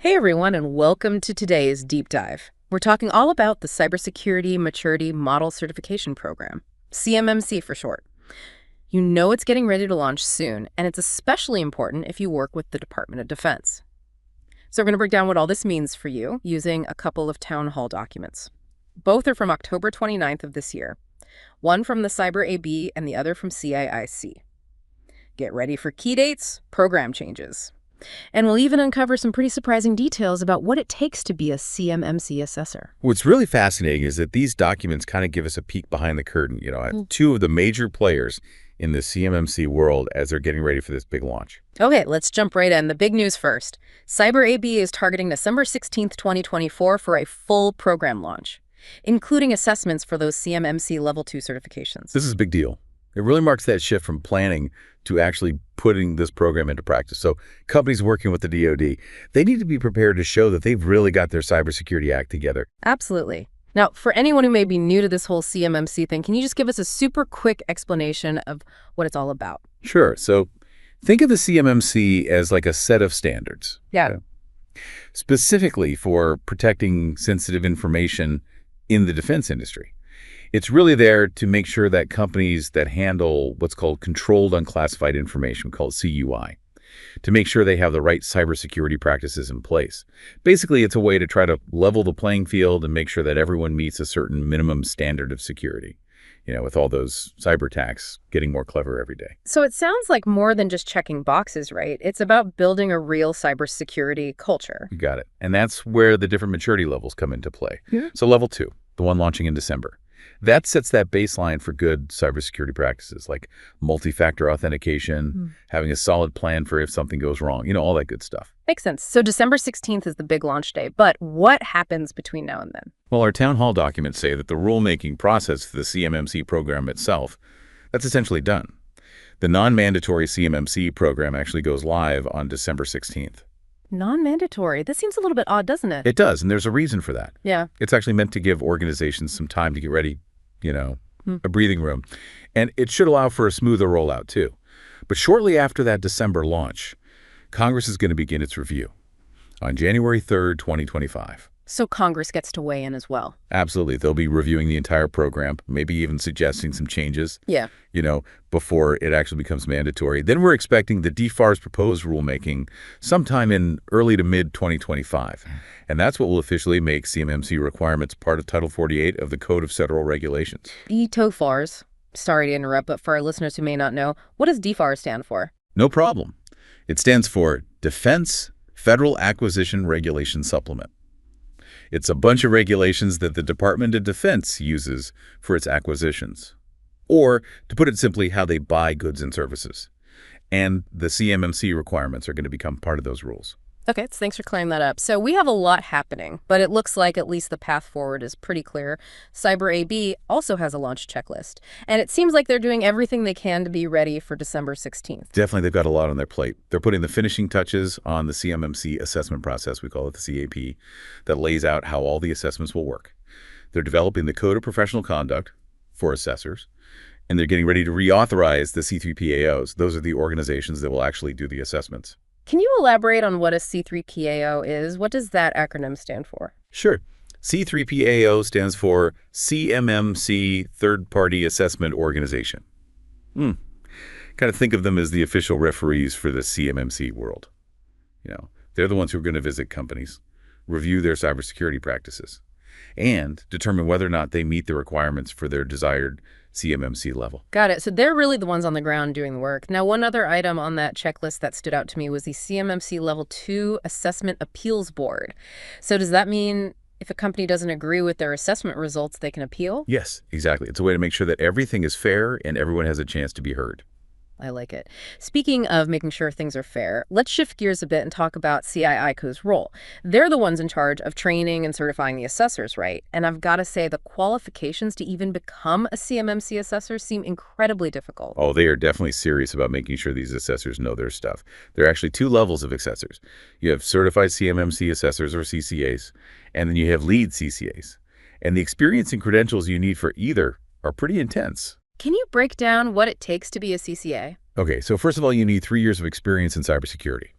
Hey everyone, and welcome to today's deep dive. We're talking all about the Cybersecurity Maturity Model Certification Program, CMMC for short. You know it's getting ready to launch soon, and it's especially important if you work with the Department of Defense. So we're going to break down what all this means for you using a couple of town hall documents. Both are from October 29th of this year, one from the Cyber AB and the other from CIIC. Get ready for key dates, program changes. And we'll even uncover some pretty surprising details about what it takes to be a CMMC assessor. What's really fascinating is that these documents kind of give us a peek behind the curtain, at two of the major players in the CMMC world as they're getting ready for this big launch. Okay, let's jump right in. The big news first. Cyber AB is targeting December 16th, 2024 for a full program launch, including assessments for those CMMC Level 2 certifications. This is a big deal. It really marks that shift from planning to actually putting this program into practice. So companies working with the DoD, they need to be prepared to show that they've really got their cybersecurity act together. Absolutely. Now, for anyone who may be new to this whole CMMC thing, can you just give us a super quick explanation of what it's all about? Sure. So think of the CMMC as like a set of standards. Yeah. Okay? Specifically for protecting sensitive information in the defense industry. It's really there to make sure that companies that handle what's called controlled unclassified information, called CUI, to make sure they have the right cybersecurity practices in place. Basically, it's a way to try to level the playing field and make sure that everyone meets a certain minimum standard of security, with all those cyber attacks getting more clever every day. So it sounds like more than just checking boxes, right? It's about building a real cybersecurity culture. You got it. And that's where the different maturity levels come into play. Yeah. So level 2, the one launching in December. That sets that baseline for good cybersecurity practices like multi-factor authentication, having a solid plan for if something goes wrong, all that good stuff. Makes sense. So December 16th is the big launch day, but what happens between now and then? Well, our town hall documents say that the rulemaking process for the CMMC program itself, that's essentially done. The non-mandatory CMMC program actually goes live on December 16th. Non-mandatory. This seems a little bit odd, doesn't it? It does, and there's a reason for that. Yeah. It's actually meant to give organizations some time to get ready, a breathing room. And it should allow for a smoother rollout, too. But shortly after that December launch, Congress is going to begin its review on January 3rd, 2025. So Congress gets to weigh in as well. Absolutely. They'll be reviewing the entire program, maybe even suggesting some changes, Yeah. Before it actually becomes mandatory. Then we're expecting the DFARS proposed rulemaking sometime in early to mid-2025. And that's what will officially make CMMC requirements part of Title 48 of the Code of Federal Regulations. DFARS. Sorry to interrupt, but for our listeners who may not know, what does DFARS stand for? No problem. It stands for Defense Federal Acquisition Regulation Supplement. It's a bunch of regulations that the Department of Defense uses for its acquisitions. Or, to put it simply, how they buy goods and services. And the CMMC requirements are going to become part of those rules. Okay, so thanks for clearing that up. So we have a lot happening, but it looks like at least the path forward is pretty clear. Cyber AB also has a launch checklist, and it seems like they're doing everything they can to be ready for December 16th. Definitely, they've got a lot on their plate. They're putting the finishing touches on the CMMC assessment process, we call it the CAP, that lays out how all the assessments will work. They're developing the Code of Professional Conduct for assessors, and they're getting ready to reauthorize the C3PAOs. Those are the organizations that will actually do the assessments. Can you elaborate on what a C3PAO is? What does that acronym stand for? Sure. C3PAO stands for CMMC Third Party Assessment Organization. Kind of think of them as the official referees for the CMMC world. They're the ones who are going to visit companies, review their cybersecurity practices, and determine whether or not they meet the requirements for their desired CMMC level. Got it. So they're really the ones on the ground doing the work. Now, one other item on that checklist that stood out to me was the CMMC Level 2 Assessment Appeals Board. So does that mean if a company doesn't agree with their assessment results, they can appeal? Yes, exactly. It's a way to make sure that everything is fair and everyone has a chance to be heard. I like it. Speaking of making sure things are fair, let's shift gears a bit and talk about CIICO's role. They're the ones in charge of training and certifying the assessors, right? And I've got to say the qualifications to even become a CMMC assessor seem incredibly difficult. Oh, they are definitely serious about making sure these assessors know their stuff. There are actually two levels of assessors. You have certified CMMC assessors or CCAs, and then you have lead CCAs. And the experience and credentials you need for either are pretty intense. Can you break down what it takes to be a CCA? Okay, so first of all, you need 3 years of experience in cybersecurity.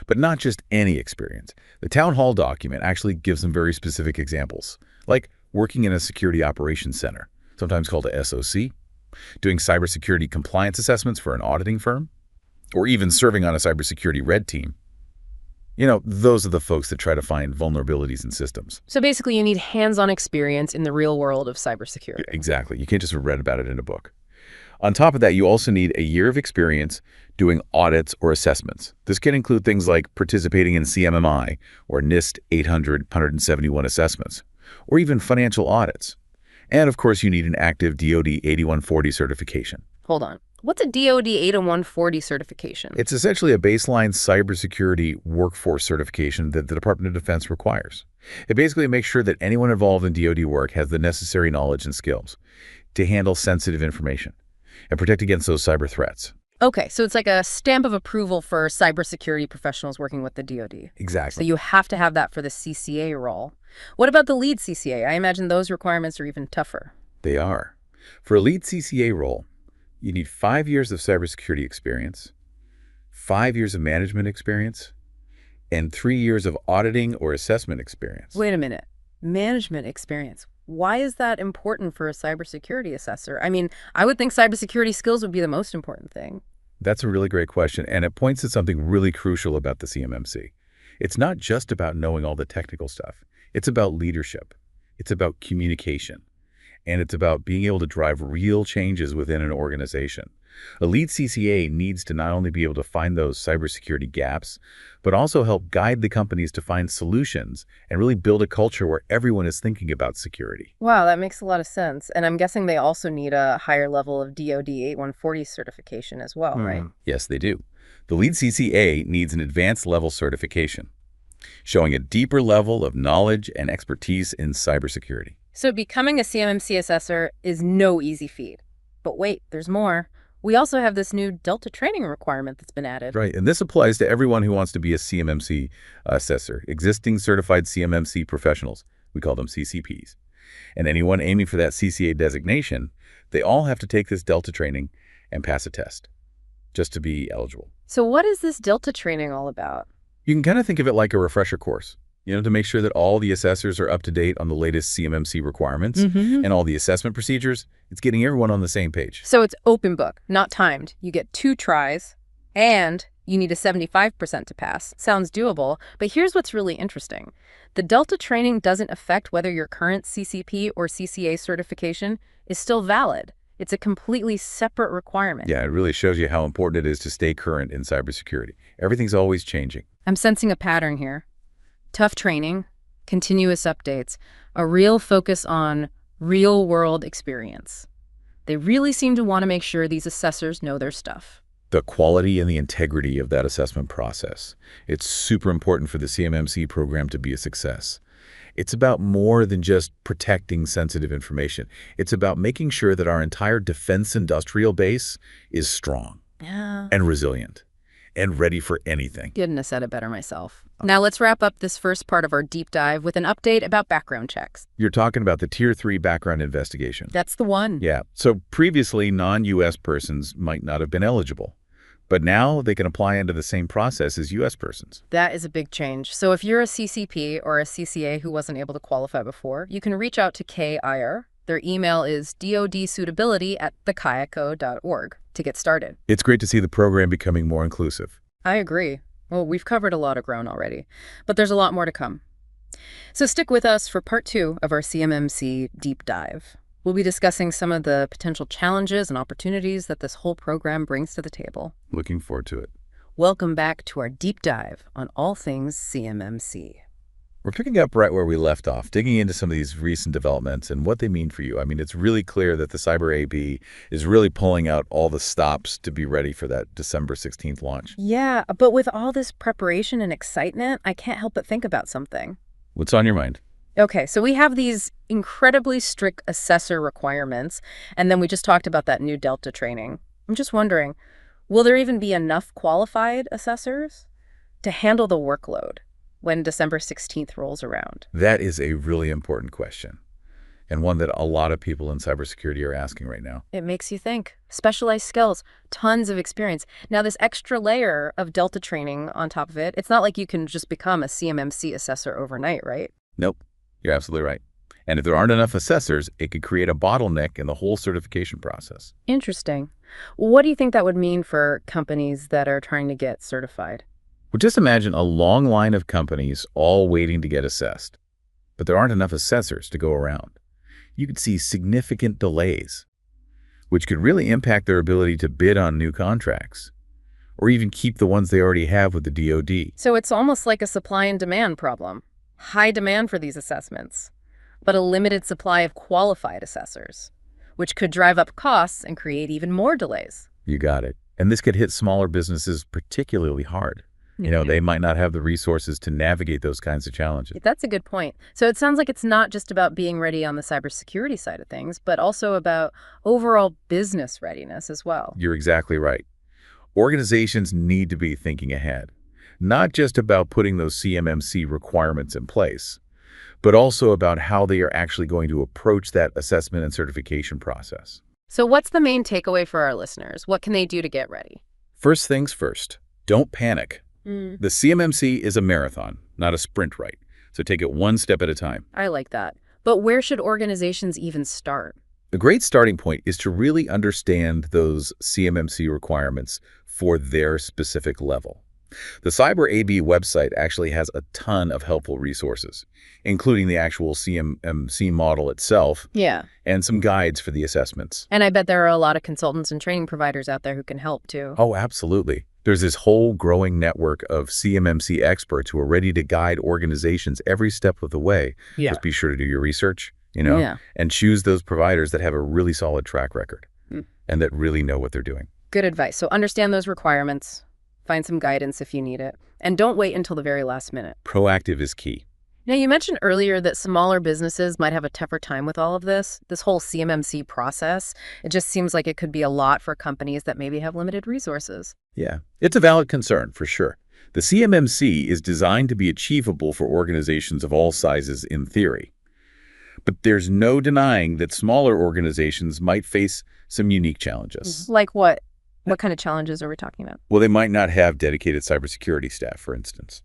But not just any experience. The town hall document actually gives some very specific examples, like working in a security operations center, sometimes called a SOC, doing cybersecurity compliance assessments for an auditing firm, or even serving on a cybersecurity red team. Those are the folks that try to find vulnerabilities in systems. So basically, you need hands-on experience in the real world of cybersecurity. Exactly. You can't just read about it in a book. On top of that, you also need a year of experience doing audits or assessments. This can include things like participating in CMMI or NIST 800-171 assessments, or even financial audits. And of course, you need an active DoD 8140 certification. Hold on. What's a DoD 8140 certification? It's essentially a baseline cybersecurity workforce certification that the Department of Defense requires. It basically makes sure that anyone involved in DoD work has the necessary knowledge and skills to handle sensitive information and protect against those cyber threats. Okay, so it's like a stamp of approval for cybersecurity professionals working with the DoD. Exactly. So you have to have that for the CCA role. What about the lead CCA? I imagine those requirements are even tougher. They are. For a lead CCA role, you need 5 years of cybersecurity experience, 5 years of management experience, and 3 years of auditing or assessment experience. Wait a minute. Management experience. Why is that important for a cybersecurity assessor? I mean, I would think cybersecurity skills would be the most important thing. That's a really great question, and it points to something really crucial about the CMMC. It's not just about knowing all the technical stuff. It's about leadership. It's about communication. And it's about being able to drive real changes within an organization. A lead CCA needs to not only be able to find those cybersecurity gaps, but also help guide the companies to find solutions and really build a culture where everyone is thinking about security. Wow, that makes a lot of sense. And I'm guessing they also need a higher level of DoD 8140 certification as well, right? Yes, they do. The lead CCA needs an advanced level certification, showing a deeper level of knowledge and expertise in cybersecurity. So becoming a CMMC assessor is no easy feat. But wait, there's more. We also have this new Delta training requirement that's been added. Right, and this applies to everyone who wants to be a CMMC assessor, existing certified CMMC professionals. We call them CCPs. And anyone aiming for that CCA designation, they all have to take this Delta training and pass a test just to be eligible. So what is this Delta training all about? You can kind of think of it like a refresher course, to make sure that all the assessors are up to date on the latest CMMC requirements and all the assessment procedures. It's getting everyone on the same page. So it's open book, not timed. You get 2 tries, and you need a 75% to pass. Sounds doable, but here's what's really interesting. The Delta training doesn't affect whether your current CCP or CCA certification is still valid. It's a completely separate requirement. Yeah, it really shows you how important it is to stay current in cybersecurity. Everything's always changing. I'm sensing a pattern here. Tough training, continuous updates, a real focus on real-world experience. They really seem to want to make sure these assessors know their stuff. The quality and the integrity of that assessment process. It's super important for the CMMC program to be a success. It's about more than just protecting sensitive information. It's about making sure that our entire defense industrial base is strong and resilient and ready for anything. Couldn't have said it better myself. Now let's wrap up this first part of our deep dive with an update about background checks. You're talking about the Tier 3 background investigation. That's the one. Yeah. So previously, non-U.S. persons might not have been eligible. But now they can apply under the same process as U.S. persons. That is a big change. So if you're a CCP or a CCA who wasn't able to qualify before, you can reach out to KIR. Their email is dodsuitability@thekiaco.org to get started. It's great to see the program becoming more inclusive. I agree. Well, we've covered a lot of ground already, but there's a lot more to come. So stick with us for part 2 of our CMMC deep dive. We'll be discussing some of the potential challenges and opportunities that this whole program brings to the table. Looking forward to it. Welcome back to our deep dive on all things CMMC. We're picking up right where we left off, digging into some of these recent developments and what they mean for you. I mean, it's really clear that the Cyber AB is really pulling out all the stops to be ready for that December 16th launch. Yeah, but with all this preparation and excitement, I can't help but think about something. What's on your mind? Okay, so we have these incredibly strict assessor requirements, and then we just talked about that new Delta training. I'm just wondering, will there even be enough qualified assessors to handle the workload when December 16th rolls around? That is a really important question. and one that a lot of people in cybersecurity are asking right now. It makes you think. Specialized skills, tons of experience. Now, this extra layer of Delta training on top of it, it's not like you can just become a CMMC assessor overnight, right? Nope, you're absolutely right. And if there aren't enough assessors, it could create a bottleneck in the whole certification process. Interesting. What do you think that would mean for companies that are trying to get certified? Well, just imagine a long line of companies all waiting to get assessed, but there aren't enough assessors to go around. You could see significant delays, which could really impact their ability to bid on new contracts, or even keep the ones they already have with the DoD. So it's almost like a supply and demand problem. High demand for these assessments, but a limited supply of qualified assessors, which could drive up costs and create even more delays. You got it. And this could hit smaller businesses particularly hard. They might not have the resources to navigate those kinds of challenges. That's a good point. So it sounds like it's not just about being ready on the cybersecurity side of things, but also about overall business readiness as well. You're exactly right. Organizations need to be thinking ahead, not just about putting those CMMC requirements in place, but also about how they are actually going to approach that assessment and certification process. So what's the main takeaway for our listeners? What can they do to get ready? First things first, don't panic. The CMMC is a marathon, not a sprint, right? So take it one step at a time. I like that. But where should organizations even start? A great starting point is to really understand those CMMC requirements for their specific level. The Cyber AB website actually has a ton of helpful resources, including the actual CMMC model itself and some guides for the assessments. And I bet there are a lot of consultants and training providers out there who can help too. Oh, absolutely. There's this whole growing network of CMMC experts who are ready to guide organizations every step of the way. Just be sure to do your research, and choose those providers that have a really solid track record and that really know what they're doing. Good advice. So understand those requirements, find some guidance if you need it, and don't wait until the very last minute. Proactive is key. Now, you mentioned earlier that smaller businesses might have a tougher time with all of this whole CMMC process. It just seems like it could be a lot for companies that maybe have limited resources. Yeah, it's a valid concern for sure. The CMMC is designed to be achievable for organizations of all sizes in theory. But there's no denying that smaller organizations might face some unique challenges. Like what? What kind of challenges are we talking about? Well, they might not have dedicated cybersecurity staff, for instance,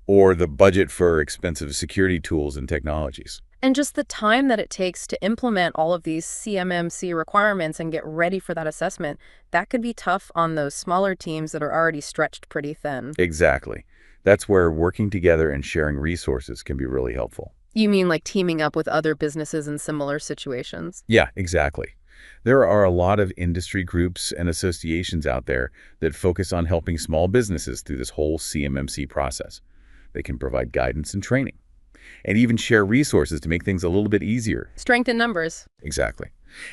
or the budget for expensive security tools and technologies. And just the time that it takes to implement all of these CMMC requirements and get ready for that assessment, that could be tough on those smaller teams that are already stretched pretty thin. Exactly. That's where working together and sharing resources can be really helpful. You mean like teaming up with other businesses in similar situations? Yeah, exactly. There are a lot of industry groups and associations out there that focus on helping small businesses through this whole CMMC process. They can provide guidance and training, and even share resources to make things a little bit easier. Strength in numbers. Exactly.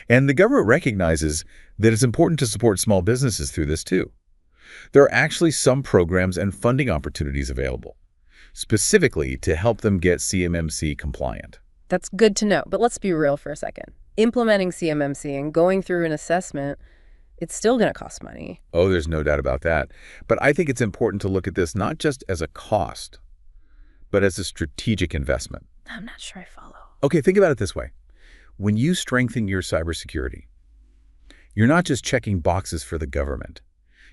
And the government recognizes that it's important to support small businesses through this too. There are actually some programs and funding opportunities available, specifically to help them get CMMC compliant. That's good to know, but let's be real for a second. Implementing CMMC and going through an assessment, it's still going to cost money. Oh, there's no doubt about that. But I think it's important to look at this not just as a cost, but as a strategic investment. I'm not sure I follow. Okay, think about it this way. When you strengthen your cybersecurity, you're not just checking boxes for the government.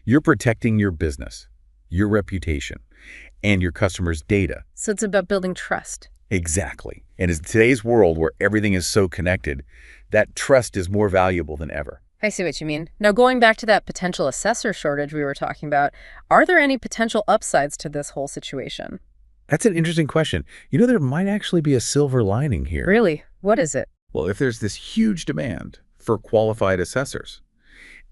You're protecting your business, your reputation, and your customers' data. So it's about building trust. Exactly. And in today's world where everything is so connected, that trust is more valuable than ever. I see what you mean. Now, going back to that potential assessor shortage we were talking about, are there any potential upsides to this whole situation? That's an interesting question. There might actually be a silver lining here. Really? What is it? Well, if there's this huge demand for qualified assessors,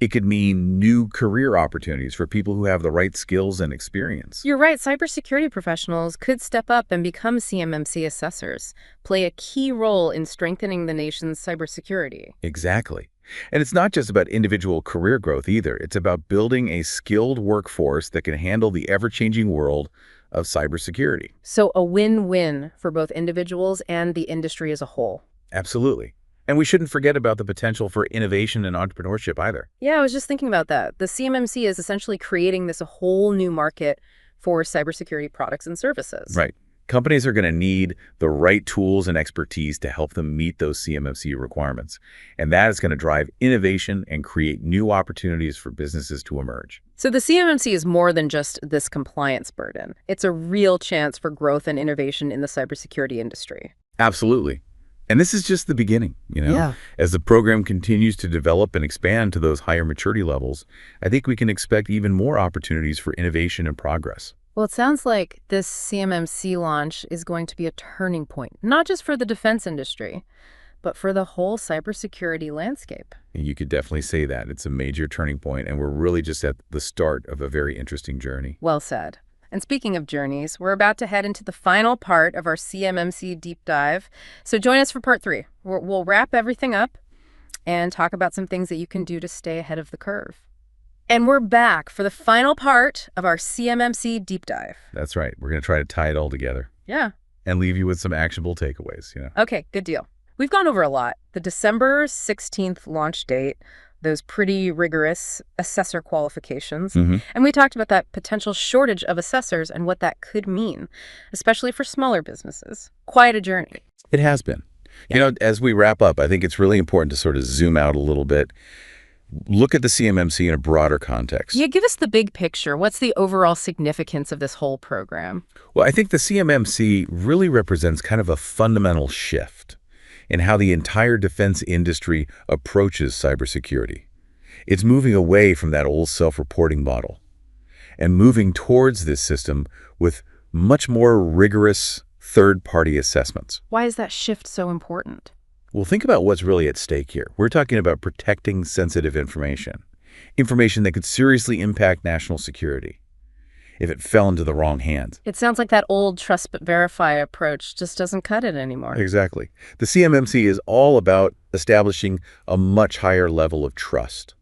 it could mean new career opportunities for people who have the right skills and experience. You're right. Cybersecurity professionals could step up and become CMMC assessors, play a key role in strengthening the nation's cybersecurity. Exactly. And it's not just about individual career growth either. It's about building a skilled workforce that can handle the ever-changing world of cybersecurity. So a win-win for both individuals and the industry as a whole. Absolutely. And we shouldn't forget about the potential for innovation and entrepreneurship either. Yeah, I was just thinking about that. The CMMC is essentially creating this whole new market for cybersecurity products and services. Right. Companies are going to need the right tools and expertise to help them meet those CMMC requirements. And that is going to drive innovation and create new opportunities for businesses to emerge. So the CMMC is more than just this compliance burden. It's a real chance for growth and innovation in the cybersecurity industry. Absolutely. And this is just the beginning, Yeah. As the program continues to develop and expand to those higher maturity levels, I think we can expect even more opportunities for innovation and progress. Well, it sounds like this CMMC launch is going to be a turning point, not just for the defense industry, but for the whole cybersecurity landscape. You could definitely say that. It's a major turning point, and we're really just at the start of a very interesting journey. Well said. And speaking of journeys, we're about to head into the final part of our CMMC deep dive. So join us for part 3. We'll wrap everything up and talk about some things that you can do to stay ahead of the curve. And we're back for the final part of our CMMC deep dive. That's right. We're going to try to tie it all together. Yeah. And leave you with some actionable takeaways, Okay, good deal. We've gone over a lot. The December 16th launch date, those pretty rigorous assessor qualifications. And we talked about that potential shortage of assessors and what that could mean, especially for smaller businesses. Quite a journey. It has been. As we wrap up, I think it's really important to sort of zoom out a little bit. Look at the CMMC in a broader context. Yeah, give us the big picture. What's the overall significance of this whole program? Well, I think the CMMC really represents kind of a fundamental shift in how the entire defense industry approaches cybersecurity. It's moving away from that old self-reporting model and moving towards this system with much more rigorous third-party assessments. Why is that shift so important? Well, think about what's really at stake here. We're talking about protecting sensitive information that could seriously impact national security if it fell into the wrong hands. It sounds like that old trust but verify approach just doesn't cut it anymore. Exactly. The CMMC is all about establishing a much higher level of trust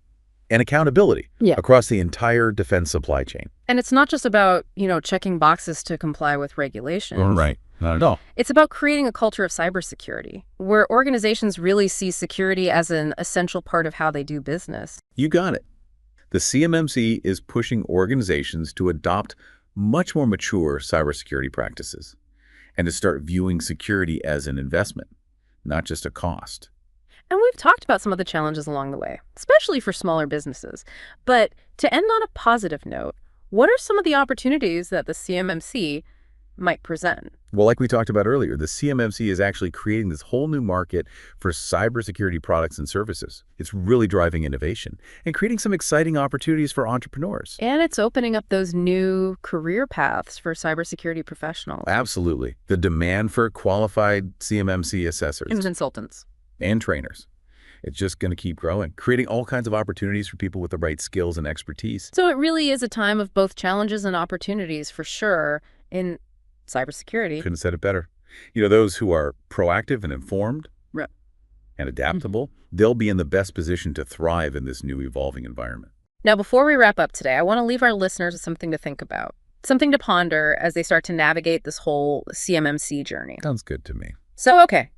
and accountability across the entire defense supply chain. And it's not just about, checking boxes to comply with regulations. Right. Not at all. It's about creating a culture of cybersecurity where organizations really see security as an essential part of how they do business. You got it. The CMMC is pushing organizations to adopt much more mature cybersecurity practices and to start viewing security as an investment, not just a cost. And we've talked about some of the challenges along the way, especially for smaller businesses. But to end on a positive note, what are some of the opportunities that the CMMC might present? Well, like we talked about earlier, the CMMC is actually creating this whole new market for cybersecurity products and services. It's really driving innovation and creating some exciting opportunities for entrepreneurs. And it's opening up those new career paths for cybersecurity professionals. Absolutely. The demand for qualified CMMC assessors And consultants. and trainers. It's just going to keep growing, creating all kinds of opportunities for people with the right skills and expertise. So it really is a time of both challenges and opportunities for sure in cybersecurity. Couldn't have said it better. Those who are proactive and informed Right. and adaptable, they'll be in the best position to thrive in this new evolving environment. Now, before we wrap up today, I want to leave our listeners with something to think about, something to ponder as they start to navigate this whole CMMC journey. Sounds good to me. So, okay,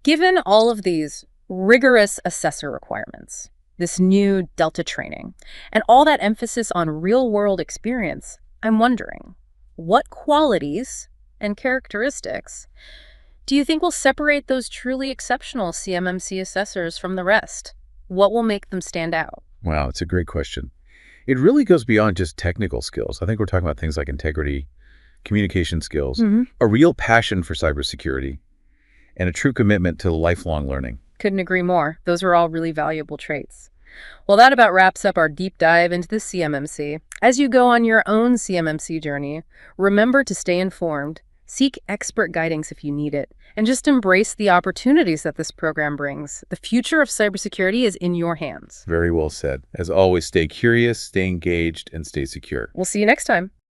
given all of these rigorous assessor requirements, this new Delta training, and all that emphasis on real-world experience, I'm wondering, what qualities and characteristics do you think will separate those truly exceptional CMMC assessors from the rest? What will make them stand out? Wow, it's a great question. It really goes beyond just technical skills. I think we're talking about things like integrity, communication skills, a real passion for cybersecurity, and a true commitment to lifelong learning. Couldn't agree more. Those are all really valuable traits. Well, that about wraps up our deep dive into the CMMC. As you go on your own CMMC journey, remember to stay informed, seek expert guidance if you need it, and just embrace the opportunities that this program brings. The future of cybersecurity is in your hands. Very well said. As always, stay curious, stay engaged, and stay secure. We'll see you next time.